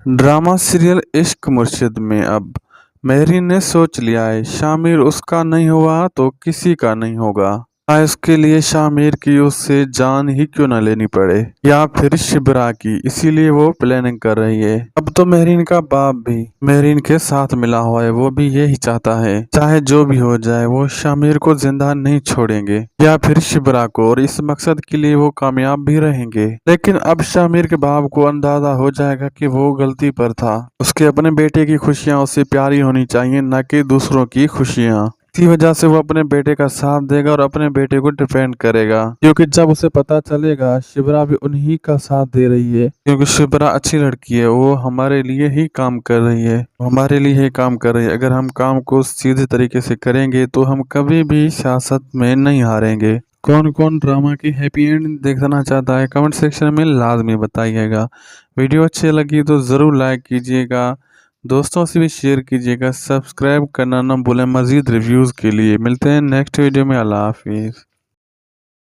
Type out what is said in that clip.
Drama serial इश्क मुर्शिद में अब मेहरीन ने सोच लिया है, शामिर उसका नहीं हुआ तो किसी का नहीं होगा। चाहे उसके लिए शामिर की उससे जान ही क्यों न लेनी पड़े, या फिर शिबरा की। इसीलिए वो प्लानिंग कर रही है। अब तो मेहरीन का बाप भी मेहरीन के साथ मिला हुआ है। वो भी यही चाहता है, चाहे जो भी हो जाए वो शामिर को जिंदा नहीं छोड़ेंगे, या फिर शिबरा को। और इस मकसद के लिए वो कामयाब भी रहेंगे। लेकिन अब शामिर के बाप को अंदाजा हो जाएगा कि वो गलती पर था। उसके अपने बेटे की खुशियां उससे प्यारी होनी चाहिए, न कि दूसरों की खुशियां। इसी वजह से वो अपने बेटे का साथ देगा और अपने बेटे को डिफेंड करेगा, क्योंकि जब उसे पता चलेगा शिबरा भी उन्हीं का साथ दे रही है, क्योंकि शिबरा अच्छी लड़की है, वो हमारे लिए ही काम कर रही है, हमारे लिए ही काम कर रही है। अगर हम काम को सीधे तरीके से करेंगे तो हम कभी भी सियासत में नहीं हारेंगे। कौन कौन ड्रामा की हैप्पी एंड देखना चाहता है, कमेंट सेक्शन में लाजमी बताइएगा। वीडियो अच्छी लगी तो ज़रूर लाइक कीजिएगा, दोस्तों से भी शेयर कीजिएगा, सब्सक्राइब करना ना भूलें। मज़ीद रिव्यूज़ के लिए मिलते हैं नेक्स्ट वीडियो में। अल्लाह हाफिज़।